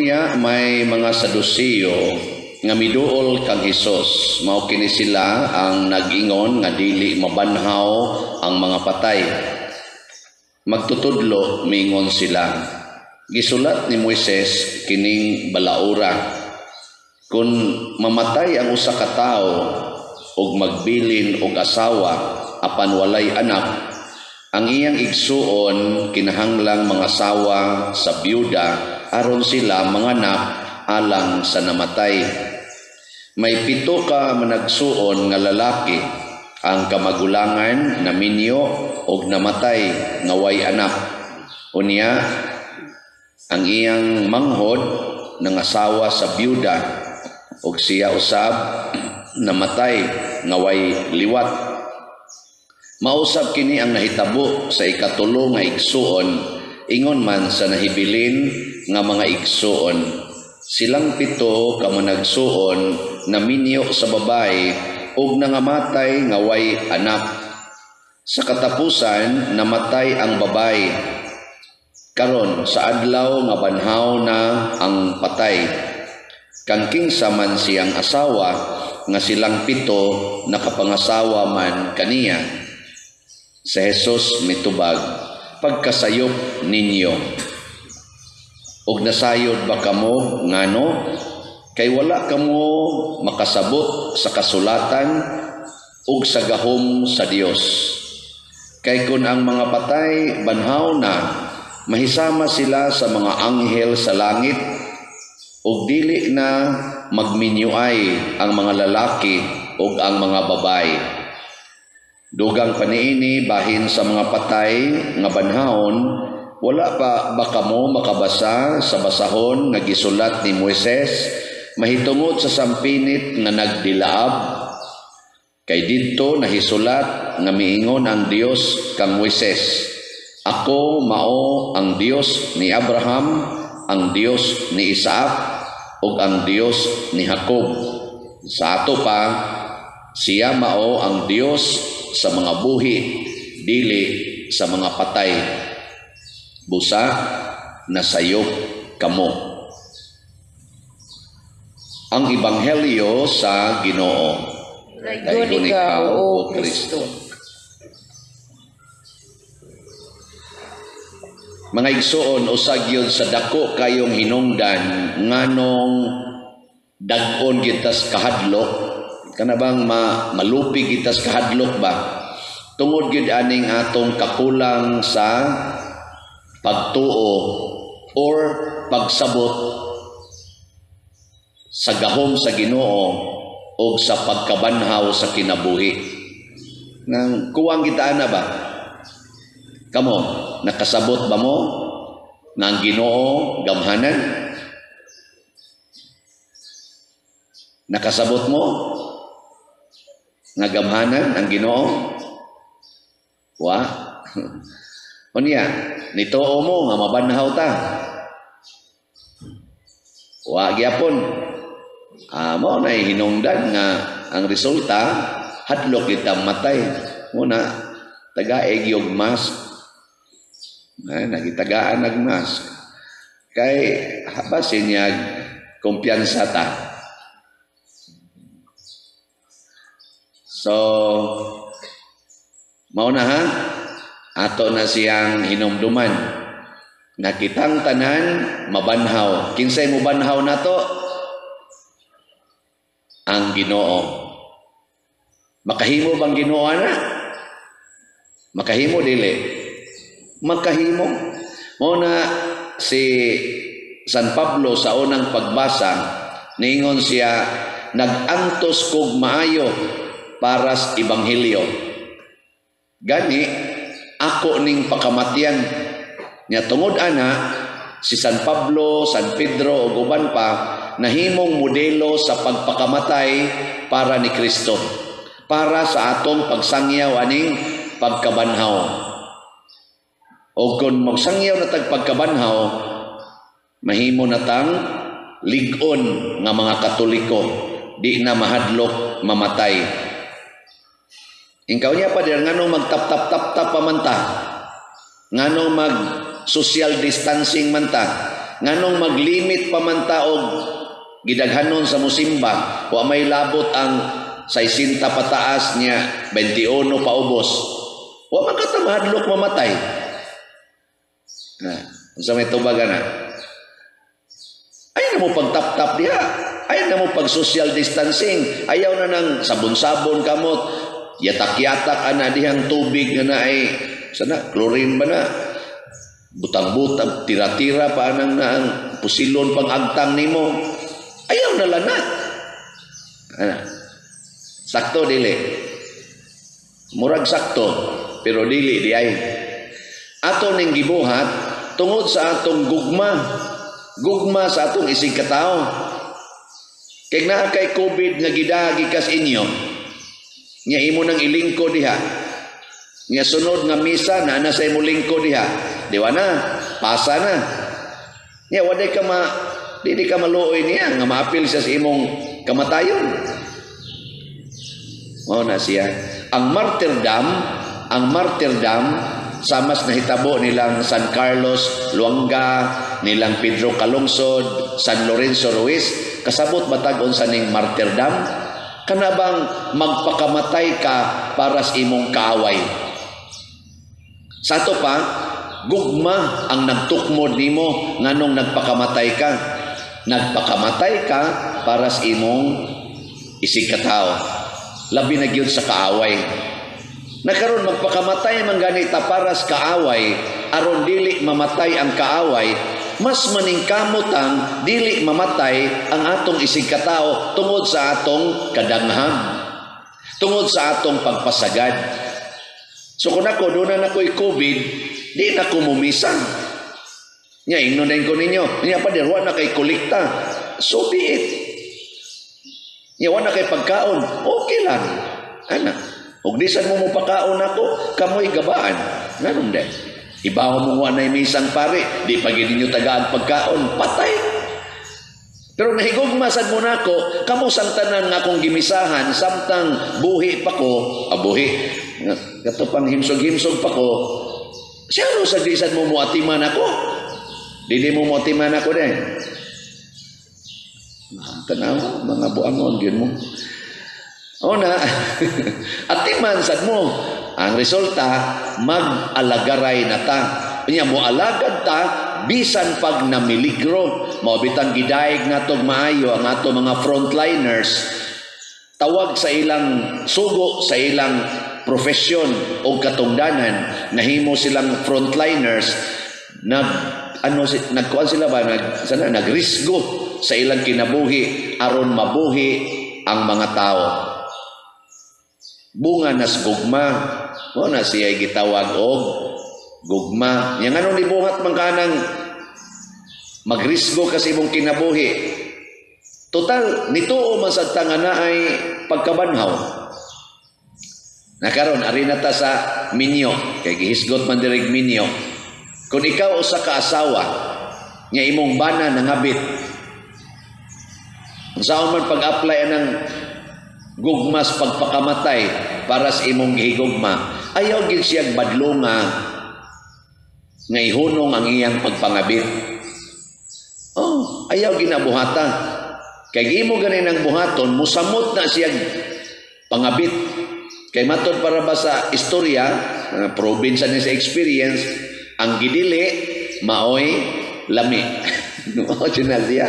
Unya may mga Saduceo nga miduol kang Hesus. Mao kini sila ang nag-ingon nga dili mabanhaw ang mga patay. Magtutudlo mingon sila. Gisulat ni Moises kining balaura. Kung mamatay ang usa ka tawo ug magbilin og asawa apan walay anak, ang iyang igsuon kinahanglang mga sawa sa byuda aron sila manganak alang sa namatay. May 7 ka managsuon nga lalaki ang kamagulangan naminyo og namatay nga way anak. Unya ang iyang manghod nangasawa sa byuda og siya usab namatay nga way liwat. Mausab kini ang nahitabo sa ikatulo nga igsuon, ingon man sa nahibilin nga mga igsuon. Silang 7 ka managsuon naminyo sa babae ug nangamatay nga way anak. Sa katapusan namatay ang babae. Karon sa adlaw nga banhaw na ang patay. Kang kinsa man siyang asawa nga silang 7 nakapangasawa man kaniya. Sa Hesus mitubag, pagkasayop ninyo. Og nasayod ba kamo ngano? Kay wala kamo makasabot sa kasulatan ug sa gahom sa Dios. Kay kun ang mga patay banhaw na, mahisama sila sa mga anghel sa langit ug dili na magminyuay ang mga lalaki ug ang mga babae. Dugang paniini bahin sa mga patay nga banhaon, wala pa ba kamo makabasa sa basahon nga gisulat ni Moises mahitungod sa sampinit nga nagdilaab? Kay didto nahisulat nga miingon ang Dios kang Moises, ako mao ang Dios ni Abraham, ang Dios ni Isaac ug ang Dios ni Jacob. Sa ato pa, siya mao ang Dios sa mga buhi, dili sa mga patay. Busa, nasayop kamo. Ang Ebanghelyo sa Ginoo. Daygon ikaw, O Kristo. Mga igsuon, usag yun sa dako kayong hinungdan, nganong dagon gitas kahadlok, kana bang malupig itas kahadlok ba? Tungod gid aning atong kakulang sa pagtuo or pagsabot sa gahom sa Ginoo o sa pagkabanhaw sa kinabuhi. Nang kuwang kita na ba? Kamo, nakasabot ba mo na ang Ginoo gamhanan? Nakasabot mo nga gamhanan ang Ginoo? Wa. Unya, nitoo mo nga mabanhaw ta. Wa gyapon. Mao na hinungdan nga ang resulta hadlok kita matay. Muna tagaeg yung mask. Nagitagaan nag mask. Kay habasin niya kumpiyansa ta. So, mauna ha, ato na siyang hinumduman. Nakitang tanan, mabanhaw. Kinsay mo banhaw na to? Ang Ginoo. Makahimo bang Ginoo na? Makahimo dili. Makahimo. Mauna si San Pablo sa unang pagbasa, ningon siya, nag-antos kog maayo para sa Ebanghelyo. Gani, ako ning pakamatyan. Nya tungod ana, si San Pablo, San Pedro o uban pa, nahimong modelo sa pagpakamatay para ni Kristo. Para sa atong pagsangyaw aning pagkabanhaw. O kung magsangyaw na tagpagkabanhaw, mahimo na tang ligon nga mga Katoliko, di na mahadlok mamatay. Ingkaw niya pa din, nganong magtap-tap-tap-tap pa man ta? Nganong mag-social distancing man ta? nganong maglimit pa man taog gidaghanon sa musimba, wa may labot ang 60 pataas niya, 21 paubos. Wa man ka mahadlok mamatay. Unsa may tubagan na? Ayaw na mo pagtap-tap diha. Ayaw na mo pag social distancing. Ayaw na ng sabon-sabon kamot. Yatak-yatak ana dihang tubig na ay sana chlorine ba na? Butang-butang, tira-tira pa anang na ang pusilon pang agtang nimo. Ayaw na lana. Sakto dili. Murag sakto, pero dili di ay. Ato ning gibuhat tungod sa atong gugma. Gugma sa atong isig katao. Kay naa kay COVID nga gidagi kas inyo. Nya imo nang ilingko diha. Nya sunod nga misa na sa imo lingko diha. Diwa na, pasa na. Nya wa di ka maluoy niya nga maapil siya sa imong kamatayon. Mao na siya. Ang martyrdom sa mas nahitabo nilang San Carlos, Luanga, nilang Pedro Calungsod, San Lorenzo Ruiz, kasabot matag unsa ning martyrdom? Kanabang magpakamatay ka para sa imong kaaway. Sa to pa, gugma ang nagtukmod nimo nganong nagpakamatay ka. Nagpakamatay ka para sa imong isig katao. Labi na gyud sa kaaway. Nakaroon magpakamatay man ganita para sa kaaway, aron dili mamatay ang kaaway, mas maningkamot ang dili mamatay ang atong isig katao tungod sa atong kadangham, tungod sa atong pagpasagad. So kung ako doon na ako'y COVID, di na ko mumisan. Nya ingnonayin ko ninyo, nya pa dirwa na kay kolekta, so be it. Nya wa na kay pagkaon, okay lang. Ana, ug disan mo pakaon ako, kamoy gabaan. Nganong de? Ibaw mo wa na misang pare, di pag ninyo tagaan pagkaon, patay. Pero nahigugma sad mo nako, kamo sang tanan nga akong gimisahan, samtang buhi pa ko, buhi. Gato pang himsog-himsog pa ko. Siya ro sa disan mo muatiman ako. Dili mo muatiman ako de. Tanaw, mga buangon gyud mo. O na, atiman sad mo. Ang resulta, mag-alagaray na ta. Kanya mo alagad ta, bisan pag namiligro. Maubitang gidaig na itong maayo ang ato mga frontliners. Tawag sa ilang sugo, sa ilang profesyon o katungdanan, nahimo silang frontliners, nagkuhan sila ba? Nagrisgo sa ilang kinabuhi, aron mabuhi ang mga tao. Bunga nas gugma, mo na siya gitawag og gugma. Yang anong nibuhat man kanang magrisgo kasi imong kinabuhi. Total nituo man sa tangana ay pagkabanhaw. Nakaron ari na ta sa minyo, kay gihisgot man direg minyo. Kung ikaw usa ka asawa, nya imong bana nangabit. Unsaon man pag-apply anang gugmas pagpakamatay para sa imong gihigugma, ayaw gid siya badlonga nga ihunong ang iyang pagpangabit. Ayaw ginabuhata. Kay imo ganin ang buhaton, musamot na siya pangabit. Kay matod para ba sa istorya, province ni sa experience, ang gidili maoy lami. No, junal dia.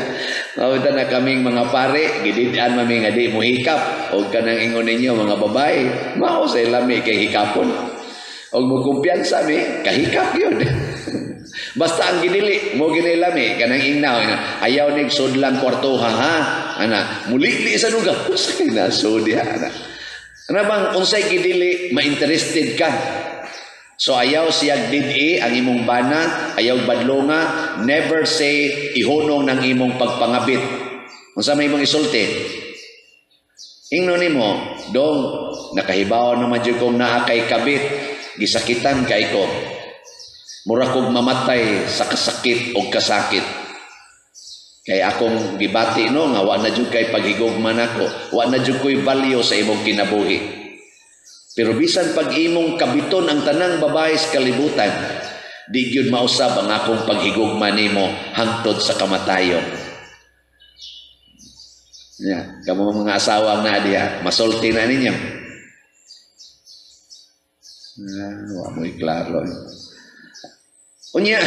Mawita na kaming mga pare, gididan mami nga di mo hikap. O kanang ingon ninyo mga babae, mao sa lami kay hikapon. O mo kumpiyansa mi, kahikap yun. Basta ang gidili, mo ginilami, kanang ingnaw, ayaw nig sudlang kwartuha ha. Ana, muli sa nuga, usay na sudi ana. Ano bang unsay gidili ma-interested ka? So ayaw siya didi ang imong bana, ayaw badlonga, never say ihunong ng imong pagpangabit. Unsa may imong isulti? Ingno nimo, dong nakahibaw naman jud kong naa kay kabit, gisakitan kay ko. Mura kog mamatay sa kasakit o kasakit. Kay akong gibati no nga wa na jud kay paghigugman ako, wa na jud koy value sa imong kinabuhi. Pero bisan pag imong kabiton ang tanang babae sa kalibutan, Di gyud mausab ang akong paghigugma nimo hangtod sa kamatayon. Kamo mga asawa na diha, masulti na ninyo. Wa mo'y klaro. Unya.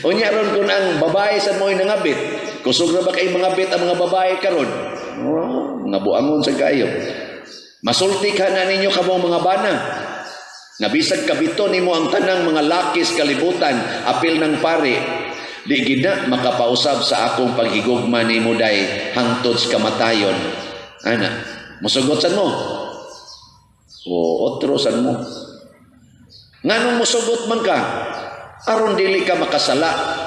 Unya ron kun ang babae sa mo'y nangabit. Kusog na ba kay mangabit ang mga babae karon? Mga buangon sa kayo. Masulti ka na ninyo kamong mga bana. Nabisag kabito nimo ang tanang mga lakis kalibutan, apil ng pare. Di gina makapausab sa akong paghigugma nimo day hangtod sa kamatayon. Ana, musugot san mo? Otro san mo? Nganong musugot man ka? Aron dili ka makasala.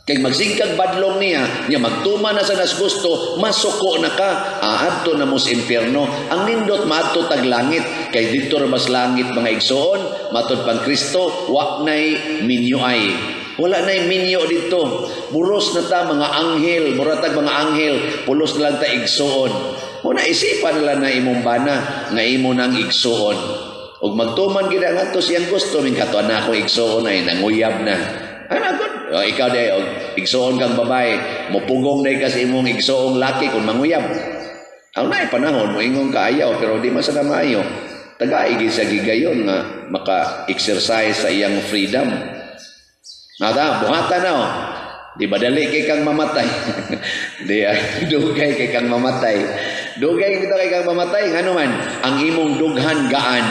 Kay magsingkag badlong niya magtuma na sa nas gusto, masuko na ka, aadto na mo sa impyerno. Ang nindot maadto tag langit, kay dito ra mas langit mga igsoon, matud pang Kristo, wa nay minyo ay. Wala nay minyo dito. Buros na ta mga anghel, muratag mga anghel, pulos na lang ta igsoon. Muna isipan nila na imong bana, nga imo nang igsoon. Ug magtuman gid ang ato siyang gusto, min kato na ako igsoon ay nanguyab na. Ano ikaw day igsoon kang babae, mupugong day ka sa imong igsoong laki kung manguyab. Ang naay panahon mo ingong kaayaw pero di masana maayo. Tagaigi sa gigayon nga maka-exercise sa iyang freedom. Nada, buhatan na oh. Di ba dali kay kang mamatay? Di dugay kay kang mamatay. Dugay kita kay kang mamatay ngano man ang imong dughan gaan,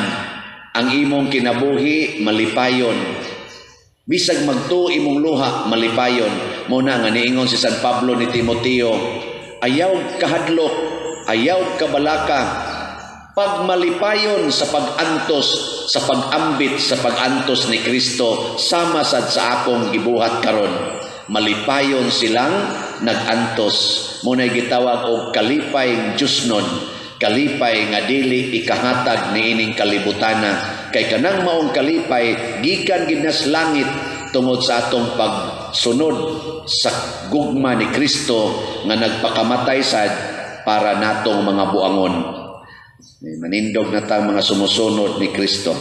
ang imong kinabuhi malipayon. Bisag magtuo imong luha malipayon. Muna nga niingon si San Pablo ni Timoteo, ayaw kahadlok, ayaw kabalaka, pag malipayon sa pagantos, sa pagambit, sa pagantos ni Kristo, sama sad sa akong gibuhat karon. Malipayon silang nagantos. Muna'y gitawag og kalipay Diosnon, kalipay nga dili ikahatag niining kalibutana. Kay kanang maong kalipay gikan gid nas langit tungod sa atong pagsunod sa gugma ni Kristo nga nagpakamatay sad para natong mga buangon. Manindog na tang mga sumusunod ni Kristo.